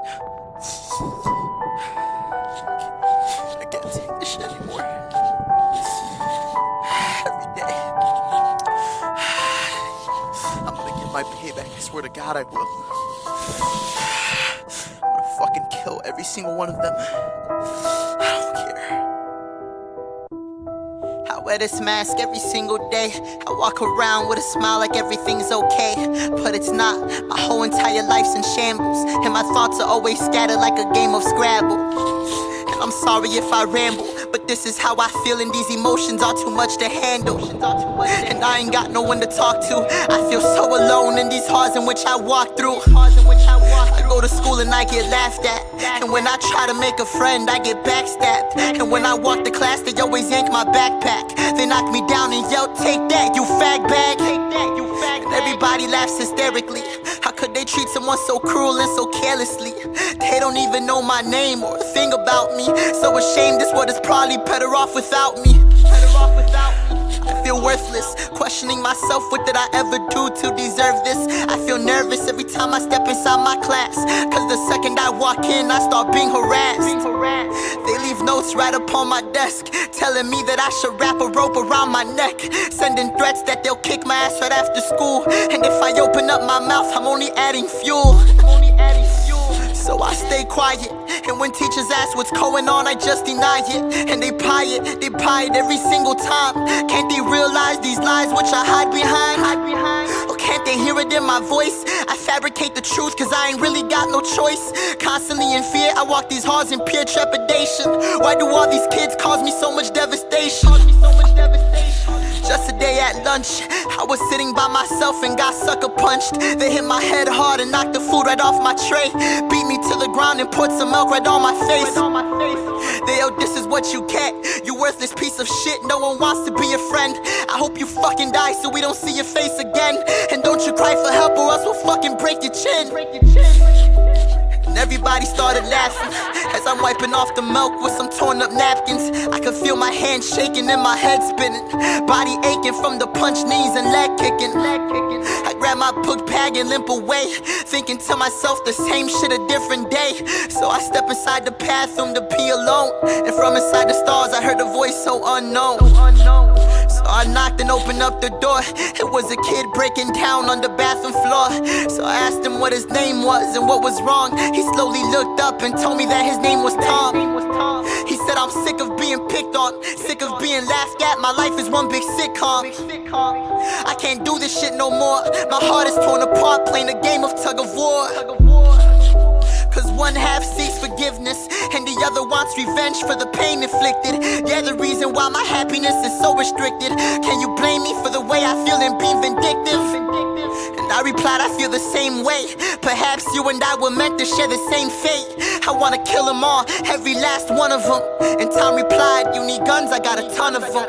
I can't take this shit anymore. Every day. I'm gonna get my payback. I swear to God I will. I'm gonna fucking kill every single one of them. I don't care. I wear this mask every single day. I walk around with a smile like everything's okay, but it's not. My whole entire life's in shambles, and my thoughts are always scattered like a game of Scrabble. And I'm sorry if I ramble, but this is how I feel, and these emotions are too much to handle. And I ain't got no one to talk to. I feel so alone in these halls in which I walk through. I go to school and I get laughed at, and when I try to make a friend I get backstabbed. And when I walk to class they always yank my backpack. They knock me down and yell, "Take that, you fag bag." And everybody laughs hysterically. How could they treat someone so cruel and so carelessly? They don't even know my name or a thing about me. So ashamed, this world is probably better off without me. I feel worthless, questioning myself, what did I ever do to deserve this? I feel nervous every time I step inside my class, cause the second I walk in I start being harassed. They leave notes right upon my desk, telling me that I should wrap a rope around my neck, sending threats that they'll kick my ass right after school. And if I open up my mouth I'm only adding fuel. So I stay quiet, and when teachers ask what's going on, I just deny it. And they pie it every single time. Can't they realize these lies which I hide behind? Or can't they hear it in my voice? I fabricate the truth cause I ain't really got no choice. Constantly in fear, I walk these halls in pure trepidation. Why do all these kids cause me so much devastation? Just a day at lunch, I was sitting by myself and got sucker punched. They hit my head hard and knocked the food right off my tray, beat me to the ground and put some milk right on my face. They yelled, "This is what you get, you worthless piece of shit. No one wants to be your friend. I hope you fucking die so we don't see your face again. And don't you cry for help or else we'll fucking break your chin." And everybody started laughing as I'm wiping off the milk with some torn up napkins. I could feel my hands shaking and my head spinning, body aching from the punch, knees and leg kicking. I grab my book bag and limp away, thinking to myself the same shit a different day. So I step inside the bathroom to pee alone, and from inside the stalls I heard a voice so unknown. So I knocked and opened up the door. It was a kid breaking down on the bathroom floor. So I asked him what his name was and what was wrong. He slowly looked up and told me that his name was Tom. He said, "I'm sick of being picked on, sick of being laughed at. My life is one big sitcom. I can't do this shit no more. My heart is torn apart playing a game of tug of war. Cause one half seeks forgiveness and the other wants revenge for the pain inflicted. Yeah, the reason why my happiness is so restricted. Can you blame me for the way I feel and being vindictive?" And I replied, "I feel the same way. Perhaps you and I were meant to share the same fate. I wanna kill them all, every last one of them." And Tom replied, "You need guns, I got a ton of them."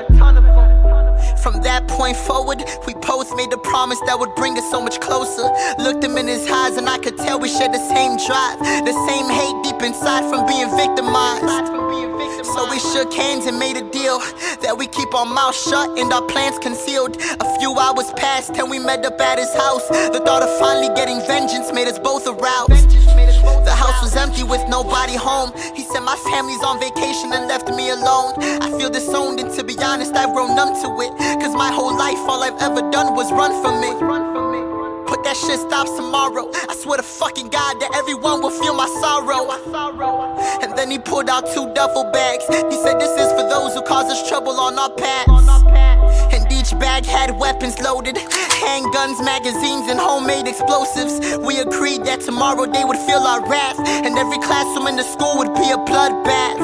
From that point forward, we both made a promise that would bring us so much closer. Looked him in his eyes and I could tell we shared the same drive, the same hate deep inside from being victimized. So we shook hands and made a deal that we keep our mouths shut and our plans concealed. A few hours passed and we met up at his house. The thought of finally getting vengeance made us both aroused. The house was empty with nobody home. He said, "My family's on vacation and left me alone." I feel disowned, and to be honest I've grown numb to it, cause my whole life all I've ever done was run from it. But that shit stops tomorrow. I swear to fucking God that everyone will feel my sorrow. And then he pulled out 2 duffel bags. He said, "This is for those who cause us trouble on our paths." And each bag had weapons loaded, handguns, magazines, and homemade explosives. We agreed that tomorrow they would feel our wrath, and every classroom in the school would be a bloodbath.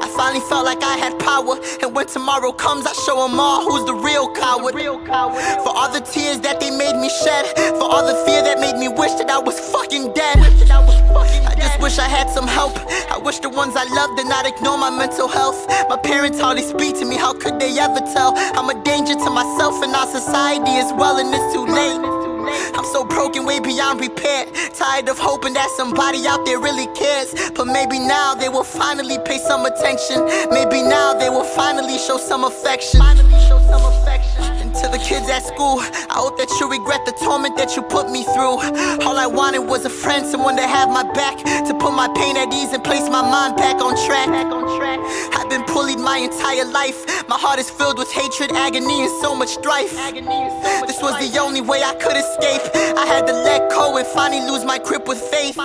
I finally felt like I had power, and when tomorrow comes I show them all who's the real coward. For all the tears that they made me shed, for all the fear that made me wish that I was fucking dead. I just wish I had some help. I wish the ones I loved did not ignore my mental health. My parents hardly speak to me, how could they ever tell? I'm a danger to myself and our society as well, and it's too late. I'm so broken, way beyond repair. Tired of hoping that somebody out there really cares. But maybe now they will finally pay some attention. Maybe now they will finally show some affection. And To the kids at school, I hope that you regret the torment that you put me through. All I wanted was a friend, someone to have my back, to put my pain at ease and place my mind back on track. I've been bullied my entire life. My heart is filled with hatred, agony, and so much strife. This was the only way I could escape. I had to let go and finally lose my grip with faith.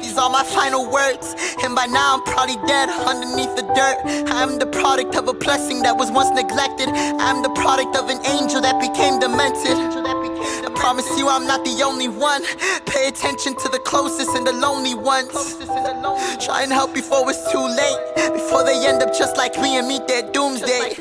These are my final words, and by now I'm probably dead underneath the dirt. I am the product of a blessing that was once neglected. I am the product of an angel that became demented. I promise you I'm not the only one. Pay attention to the closest and the lonely ones. Try and help before it's too late, before they end up just like me and meet their doomsday.